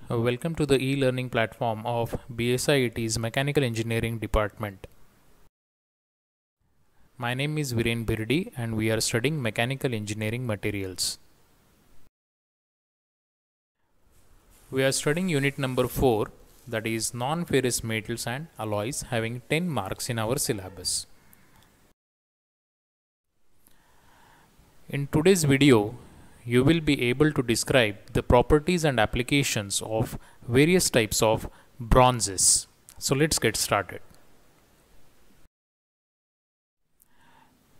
Welcome to the e-learning platform of BSIET's Mechanical Engineering Department. My name is Viren Birdi and we are studying Mechanical Engineering Materials. We are studying unit number 4, that is non-ferrous metals and alloys, having 10 marks in our syllabus. In today's video, you will be able to describe the properties and applications of various types of bronzes. So let's get started.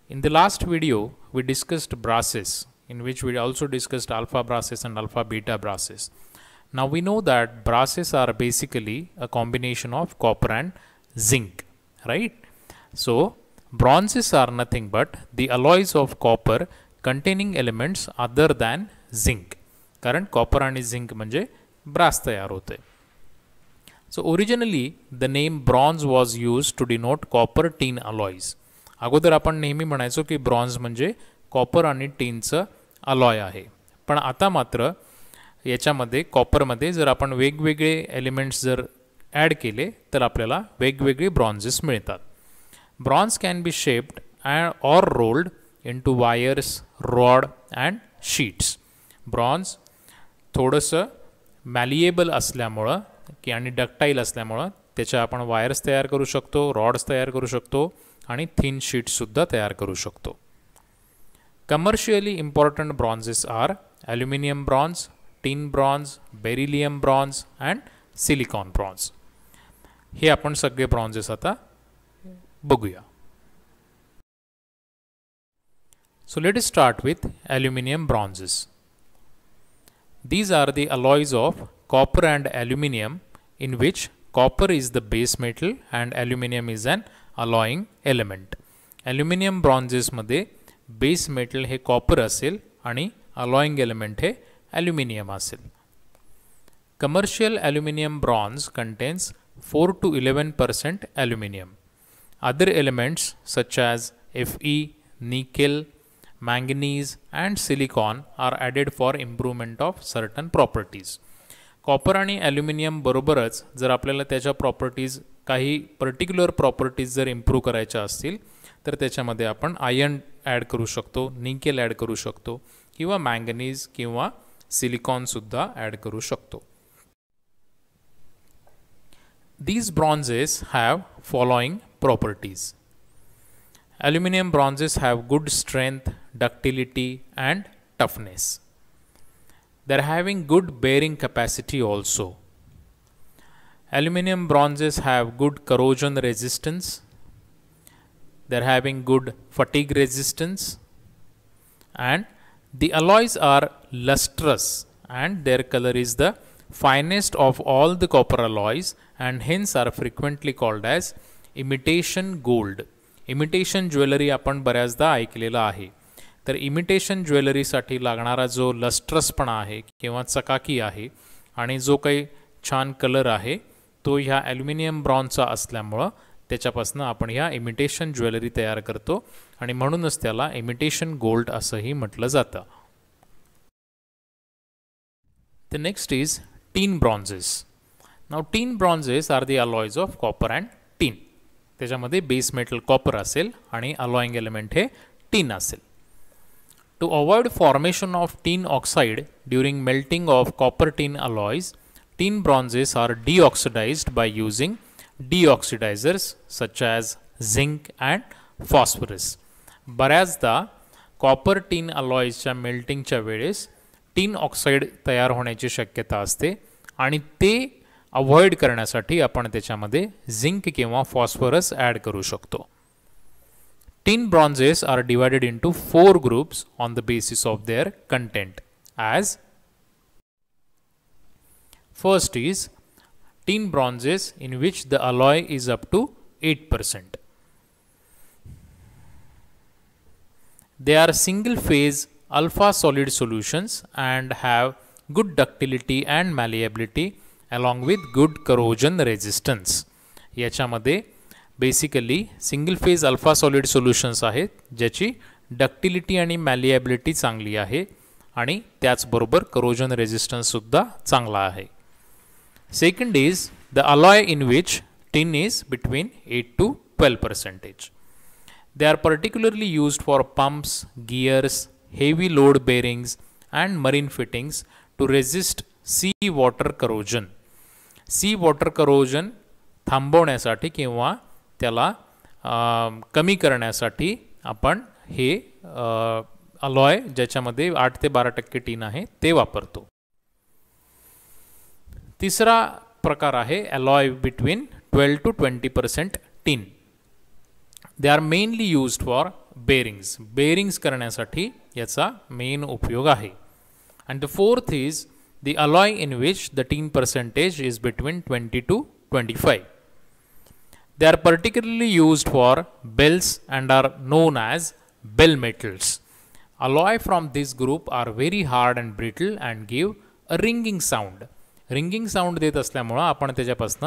In the last video, we discussed brasses, in which we also discussed alpha brasses and alpha beta brasses. Now we know that brasses are basically a combination of copper and zinc, right? So bronzes are nothing but the alloys of copper containing elements other than zinc. कारण copper आणि zinc म्हणजे brass तयार होते. So originally the name bronze was used to denote copper tin alloys. अगोदर आपण नेहमी म्हणायचो की ब्रॉन्झ म्हणजे कॉपर आणि टिनचं अलॉय आहे. पण आता मात्र याच्यामध्ये कॉपरमध्ये जर आपण वेगवेगळे एलिमेंट्स जर ॲड केले तर आपल्याला वेगवेगळे ब्रॉन्झेस मिळतात. ब्रॉन्झ कॅन बी शेप्ड और rolled into wires, rod and sheets. Bronze थोडंसं मॅलिएबल असल्यामुळं की आणि डक्टाईल असल्यामुळं त्याच्या आपण वायर्स तयार करू शकतो, रॉड्स तयार करू शकतो आणि थिन शीट्ससुद्धा तयार करू शकतो. Commercially important bronzes are aluminium bronze, tin bronze, beryllium bronze and silicon bronze. हे आपण सगळे ब्रॉन्झेस आता बघूया. So let us start with aluminium bronzes. These are the alloys of copper and aluminium, in which copper is the base metal and aluminium is an alloying element. Aluminium bronzes मध्ये base metal हे copper असेल आणि alloying element हे aluminium असेल. Commercial aluminium bronze contains 4 to 11% aluminium. Other elements such as Fe, nickel, manganese and silicon are added for improvement of certain properties. Copper आणि aluminium बरोबरच जर आपल्याला त्याच्या properties काही particular properties जर इम्प्रूव्ह करायच्या असतील तर त्याच्यामध्ये आपण आयर्न ॲड करू शकतो, निकेल ॲड करू शकतो किंवा मँगनीज किंवा सिलिकॉनसुद्धा ॲड करू शकतो. These bronzes have following properties. Aluminium bronzes have good strength, ductility and toughness. They are having good bearing capacity also. Aluminium bronzes have good corrosion resistance. They are having good fatigue resistance. And the alloys are lustrous and their color is the finest of all the copper alloys and hence are frequently called as imitation gold. Imitation jewellery आपण बऱ्याचदा ऐकलेला आहे. तर imitation ज्वेलरीसाठी लागणारा जो लस्ट्रसपणा आहे किंवा चकाकी आहे आणि जो काही छान कलर आहे तो ह्या ॲल्युमिनियम ब्रॉन्झचा असल्यामुळं त्याच्यापासून आपण ह्या इमिटेशन ज्वेलरी तयार करतो आणि म्हणूनच त्याला इमिटेशन गोल्ड असंही म्हटलं जातं. The next is tin bronzes. Now tin bronzes are the alloys of copper and tin. त्याच्यामध्ये बेस मेटल कॉपर असेल आणि अलॉइंग एलिमेंट हे टिन असेल. To avoid formation of tin oxide during melting of copper tin alloys, tin bronzes are deoxidized by using deoxidizers such as zinc and phosphorus. बऱ्याचदा copper tin अलॉयजच्या मेल्टिंगच्या वेळेस tin oxide तयार होण्याची शक्यता असते आणि ते अवॉइड करण्यासाठी आपण त्याच्यामध्ये झिंक किंवा फॉस्फरस ॲड करू शकतो. Tin bronzes are divided into 4 groups on the basis of their content as first is tin bronzes in which the alloy is up to 8%. They are single phase alpha solid solutions and have good ductility and malleability along with good corrosion resistance. याच्यामध्ये basically single phase alpha solid solutions आहेत ज्याची ductility आणि मॅलिएबिलिटी चांगली आहे आणि त्याचबरोबर corrosion resistance सुद्धा चांगला आहे. Second is the alloy in which tin is between 8 to 12%. They are particularly used for pumps, gears, heavy load bearings and marine fittings to resist sea water corrosion. Sea water corrosion थांबवण्यासाठी किंवा त्याला कमी करण्यासाठी आपण हे alloy ज्याच्यामध्ये 8 ते 12% tin आहे ते वापरतो. तिसरा प्रकार आहे alloy between 12 to 20% tin. They are mainly used for bearings. Bearings करण्यासाठी याचा मेन उपयोग आहे. And the fourth is the alloy in which the tin percentage is between 20 to 25. They are particularly used for bells and are known as bell metals. Alloy from this group are very hard and brittle and give a ringing sound. Ringing sound देत असल्यामुळे आपण त्याच्यापासून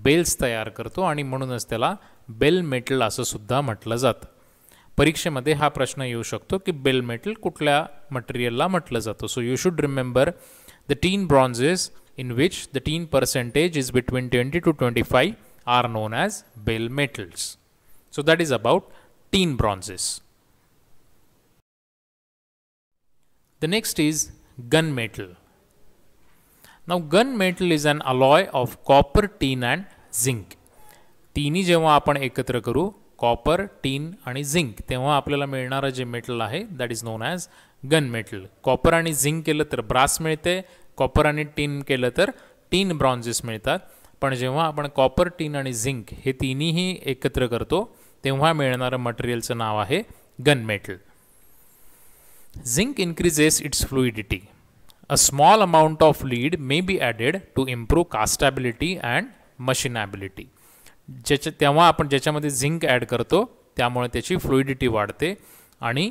bells तयार करतो आणि म्हणूनच त्याला bell metal असं सुद्धा म्हटलं जातं. परीक्षेमध्ये हा प्रश्न येऊ शकतो की बेल मेटल कुठल्या मटेरियलला म्हटलं जातं. So you should remember the tin bronzes in which the tin percentage is between 20 to 25 are known as bell metals. So that is about tin bronzes. The next is gunmetal. Now gunmetal is an alloy of copper, tin and zinc. तिन्ही जेव्हा आपण एकत्र करू copper, tin आणि zinc तेव्हा आपल्याला मिळणारं जे metal आहे that is known as gun metal. Copper आणि झिंक केलं तर ब्रास मिळते, कॉपर आणि टीन केलं तर टीन ब्रॉन्झेस मिळतात. पण जेव्हा आपण कॉपर, टीन आणि झिंक हे तिन्हीही एकत्र करतो तेव्हा मिळणारं मटेरियलचं नाव आहे gun metal. Zinc increases its fluidity. A small amount of lead may be added to improve castability and machinability. तेव्हा आपण ज्याच्यामध्ये झिंक ॲड करतो त्यामुळे त्याची फ्लुइडिटी वाढते आणि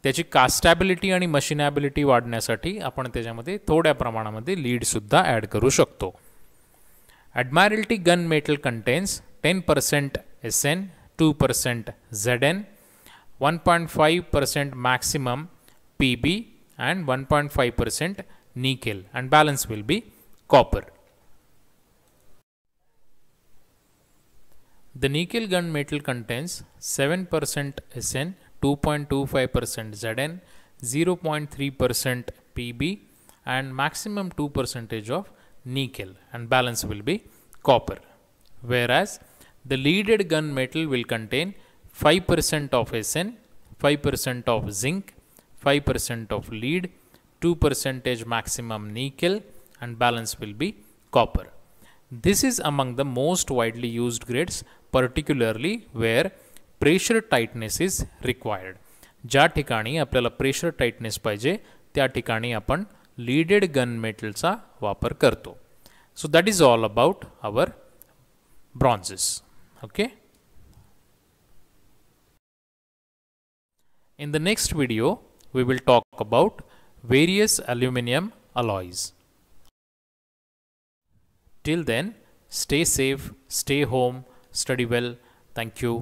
त्याची कास्टॅबिलिटी आणि मशिनॅबिलिटी वाढण्यासाठी आपण त्याच्यामध्ये थोड्या प्रमाणामध्ये लीडसुद्धा ॲड करू शकतो. Admiralty gunmetal contains 10% Sn, 2% Zn, 1.5% maximum Pb and 1.5% nickel and balance will be copper. The nickel gunmetal contains 7% Sn, 2.25% Zn, 0.3% Pb and maximum 2% of nickel and balance will be copper, whereas the leaded gunmetal will contain 5% of Sn, 5% of zinc, 5% of lead, 2% maximum nickel and balance will be copper. This is among the most widely used grades, particularly where pressure tightness is required. ज्या ठिकाणी आपल्याला pressure tightness पाहिजे त्या ठिकाणी आपण leaded gun मेटलचा वापर करतो. So that is all about our bronzes. Okay. In the next video, we will talk about various aluminum alloys. Till then, stay safe, stay home, study well. Thank you.